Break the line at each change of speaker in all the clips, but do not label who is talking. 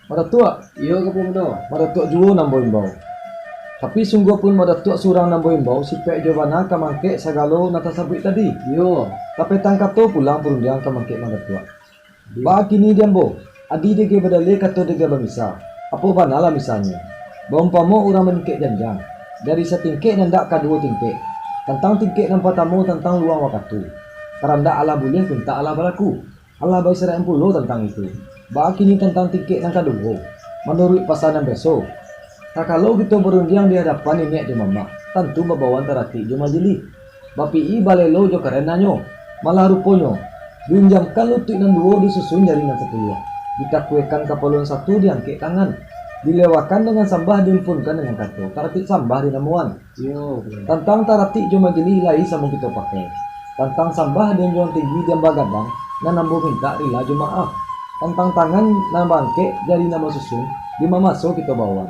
Maratua,
Iyo ka pumudo.
maratua juo nambo imbau. Tapi sungguh pun maratua surang nambo imbau sipek jobana kamangke sagalo natasabit tadi.
Iyo.
Tapi tangkat tu pulang perundiang kamangke maratua. Ba kini diambo, adi dege badale kato dege bamisa. Apo banala misalnya. Baumpamo urang menikek janjang. Dari setingkek nandak ka dua tingkek. Tentang tingkek nampak tamu tentang luang wakatu. Karanda ala buleh pun tak ala balaku. Allah bayi serang puluh tentang itu. Ba kini tentang tingkek nang kadugo. Menurut pasanan besok. Tak kalau kita berundiang di hadapan nenek jo mama. Tentu babawan terati jo majeli. Bapi i balelo jo karenanyo. Malah ruponyo. Diunjamkan lutut nan dua disusun jaringan sepuluh. Ditakuekan kapalon satu diangkek tangan. Dilewakan dengan sambah diimpunkan dengan kato. Taratik sambah dinamuan.
Iyo.
Tantang taratik jo majeli ilai sama kita pakai. Tantang sambah dan juang tinggi dan bagadang. Na nambo minta rila jo maaf. Tantang tangan na bangke dari nama susun. Lima masuk kita bawang.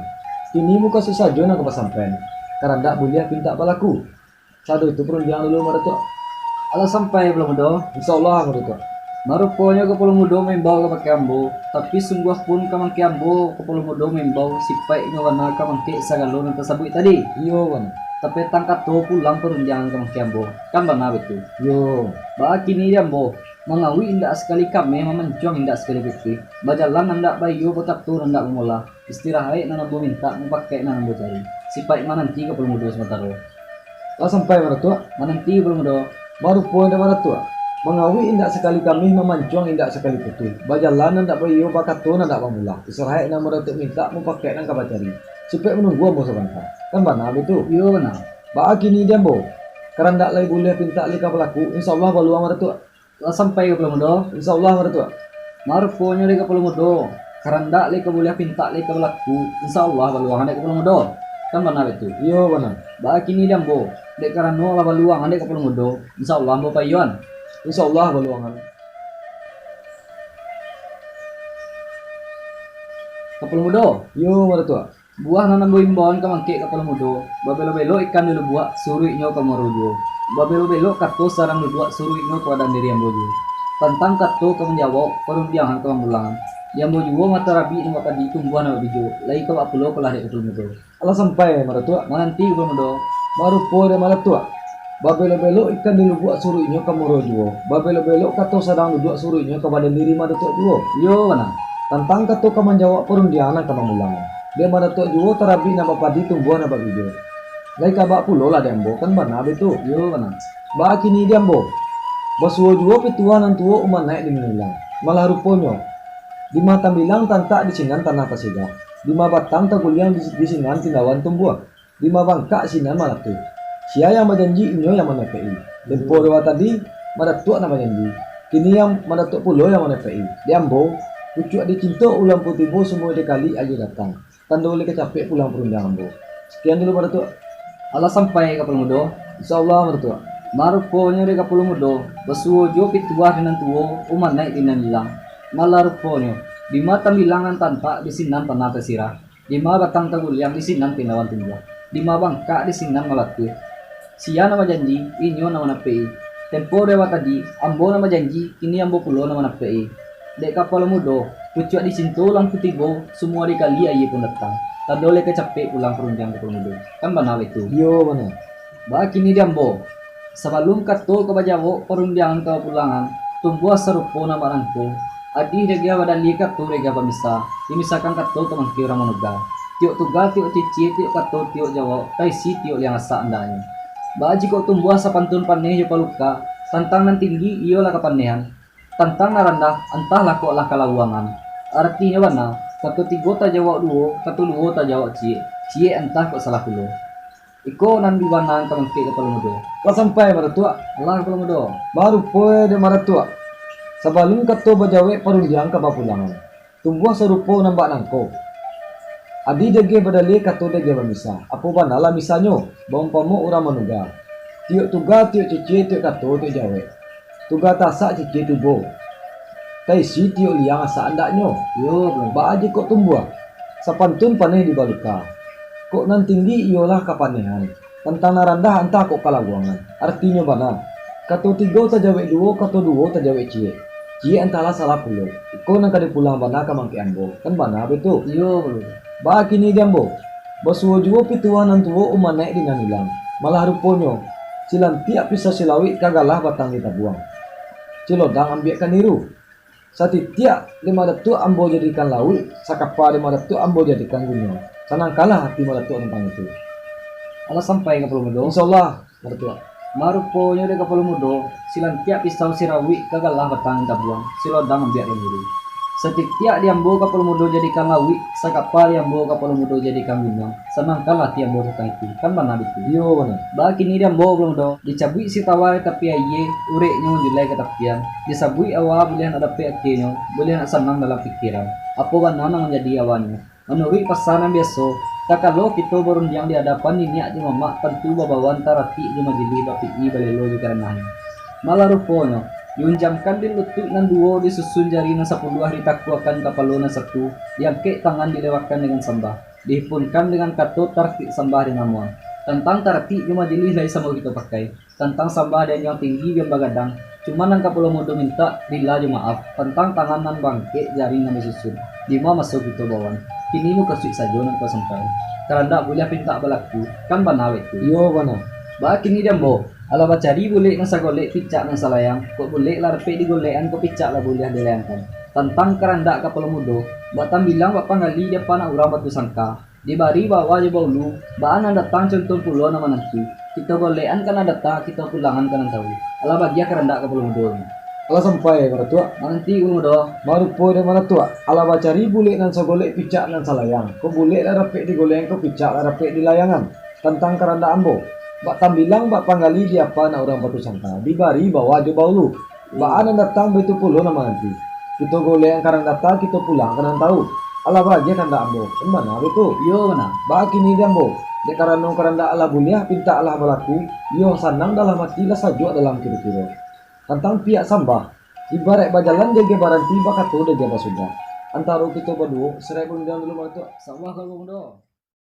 Kini muka sesajo na kepasampen. Karena ndak boleh pinta balaku. Sado itu perundian dulu maratua.
Ala sampai belum do.
Insyaallah maratua.
Maruponya ke Pulau Mudo membau ke Pakiambo, tapi sungguh pun kamang Kiambo ke Pulau Mudo membau sipai nyawana kamang ke sagalo nang tersabut tadi.
Yo kan.
Tapi tangkat tu pulang perunjangan kamang Kiambo. Kan bana betul.
Yo.
Ba kini Jambo mengawi indak sekali kami memencuang indak sekali kiki. Bajalan nandak bayu botak tu nandak memula. Istirahat nanambo minta memakai nanambo cari. Sipai mananti ke Pulau Mudo sementara.
Lah sampai maratua.
Mananti Pulau Mudo.
Baru poin dah maratua. Mengawi indak sekali kami memancuang indak sekali putu. Bajalan ndak bayo bakatun ndak pamula. Israel nak maratuk minta memakai nang kabacari. Supaya menunggu ambo sebentar. Kan bana betul.
Yo benar.
Ba kini Jambo. Karena ndak lagi boleh pinta lika pelaku. Insyaallah baluang maratua.
Lah sampai ke Pulau Mudo.
Insyaallah maratua.
Maruponya di Pulau Mudo. Karanda le boleh pinta le belaku. Insyaallah baluangan dek Pulau Mudo. Kan benar itu.
Yo benar.
Ba kini Jambo. Dek karano la baluangan dek Pulau Mudo. Insyaallah ambo payuan.
Insyaallah baluangan.
Kapal Mudo.
Yo maratua.
Buah nanam bo imbon ka mangke kapal Mudo. Babelo-belo ikan dulu buah suruh nyo ka marujo. Babelo-belo kato sarang dulu suruh nyo ka dan diri ambo ju. Tantang kato ka menjawab perundiangan ka mulangan. Yang mo juwo mata rabi ng makadi tumbuhan na bijo. Lai ka apulo ka lahir kapal Mudo.
Ala sampai maratua.
Mananti kapal Mudo.
Baru poin dah maratua. Babelo-belo ikan dulu buat suruh inyo ka moro juo. Babelo-belo kato sadang duduk suruh inyo ka badan diri madatuk juo.
Yo mana?
Tantang kato ka menjawab perundiangan ka mamulangan. Dia madatuk juo tarabi na bapadi tumbuhan na bagijo. Lai ka bak pulo lah dembo kan bana betul.
Yo mana?
Ba kini dembo. Basuo juo pituan ang tuo uman naik di minulang. Malah ruponyo. Di mata bilang tantak di sinan tanah pasiga. Di batang taguliang di sinan tindawan tumbuh. Di bangka sinan malatu. Sia yang berjanji inyo yang menepei. Tempo dewa tadi madatuk nama janji. Kini yang madatuk pulo yang menepei. Diambo, pucuk dicinta ulang putih bo semua dekali aja datang. Tanda boleh kecapek pulang perundangan bo. Sekian dulu madatuk.
Ala sampai kapal Mudo.
Insyaallah madatuk.
Maruponya di kapal Mudo. Basuo jo pituah dengan tuo uman naik dinan hilang. Malaruponyo. Di mata bilangan tanpa di sinan tanah tersirah. Di ma batang taguliang di sinan pinawan tinggal. Di ma bangka di sinan malatu. Sia nama janji, inyo nama napei. Tempo dewa tadi, ambo nama janji, kini ambo pulo nama napei. Dek kapal Mudo, pucuk di sinto lang putibo, semua dikali aye pun datang. Tadole kecapek pulang perunjang kapal Mudo. Kan benar itu.
Yo mana?
Ba kini diambo. Sebelum kato ke bajawo perundangan ke pulangan, tumbuh serupo nama rangko. Adi rega badali kato rega pamisa. Dimisakan kato ke mangki orang manuga. Tiok tugal, tiok cici, tiok kato, tiok jawo, taisi tiok liang asa andanya. Baji kau tumbuh sa pantun paneh yo paluka, tantang nan tinggi iyo lah kapanehan, tantang narandah antah lako lah kalawangan. Artinya mana? Katu tigo ta jawab duo, katu duo ta jawab cie entah kok salah kulo. Iko nan diwanang kamangke kapal Mudo.
Kau sampai maratua.
Allah kapal Mudo.
Baru poin dah maratua. Sebelum kato bajawe perundiang ka bapulangan. Tumbuh serupo nambak nangko. Adi dege badali kato dege bamisa. Apo banala misanyo, baumpamo urang manuga. Tiok tuga, tiok cici, tiok kato, tiok jawe. Tuga tasak cici tubo. Taisi tiok liang asa andaknyo.
Yo belum.
Ba aja kok tumbuh. Sapantun paneh di baluka. Kok nan tinggi iyolah kapanehan. Tentang narandah antah kok kalawangan. Artinya bana. Kato tigo ta jawe duo, kato duo ta jawe cie. Ji antara salah pulo. Iko nang kade pulang bana ka mangke ambo. Kan bana betul.
Iyo bro.
Ba kini jambo. Basuo juo pituan nan tuwo umanaik dengan hilang. Malah ruponyo. Silan tiap pisah silawi kagalah batang kita buang. Cilodang ambiakan niru. Sati tiap lima datu ambo jadikan lawi. Sakapa lima datu ambo jadikan gunyo. Sanang kalah hati madatu tentang itu.
Ala sampai ka Palomudo.
Insyaallah mertua.
Maruponyo de ka Palomudo, silang tiap pisau sirawi kagalah batang tabuang, silodang ambiak diri. Setiap diambo ka Palomudo jadikan lawi, sakapa diambo ka Palomudo jadikan gunung. Senang kalah tiambo tentang itu. Kan mana itu?
Iyo bana.
Ba kini diambo Palomudo, dicabui si tawai tapi aye, urek nyo julai ke tapian. Disabui awa boleh ada pe akinyo, boleh nak senang dalam pikiran. Apa kan nang menjadi awannya? Menurut pasaran biasa, tak kalau kita berundang di hadapan niat di mamak tentu babawan tarati di majlis bapi i balelo di karenanya. Malah rupanya, yunjamkan di lutut nan duo disusun jari nan 10 hari takwakan kapalo nan 1 yang ke tangan dilewatkan dengan sembah. Dihipunkan dengan kato tartik sembah dengan muang. Tentang tartik di majlis lain sama kita pakai. Tentang sembah dan yang tinggi yang bagadang. Cuma nang kapalo mudo minta bila maaf. Tentang tangan nan bangke jari nan disusun. Lima masuk kita bawan. Kini mo kasih saja nang sampai. Karena boleh pinta balaku kan banawet tu.
Iyo bana.
Ba kini jambo. Ala bacari boleh nang sagolek picak nang salayang. Kok boleh larpe di golean ko picak lah boleh dilayangkan. Tentang keranda kapal mudo. Batam bilang bapak ngali dia pana urang batu sangka. Di bari bawa je baulu. Baan ang datang contoh pulau nama nanti. Kita golean kan datang kita pulangan kan tahu. Ala bagia keranda kapal mudo.
Ala sampai mertua.
Nanti mudo.
Baru po de mana tua. Ala bacari bule nan sagolek picak nan salayang. Ko bule la rapek di goleng ko picak la rapek di layangan. Tentang keranda ambo. Bak tambilang bak panggali dia apa na orang batu sangka. Di bari bawa je baulu. Baan ang datang betu pulau nama nanti. Kita goleng karang data kita pulang kan tahu. Ala bagia kanda ambo. Mana betul.
Yo mana?
Ba kini jambo. De karano karanda ala bulia pinta ala balaku. Yo sanang dalam hati la sajo dalam kira-kira. Tentang pihak sambah, ibarat bajalan dia baranti bakato dia basuda. Antara kita berdua, serai pun dulu mantu.
Sawah kalau mudo.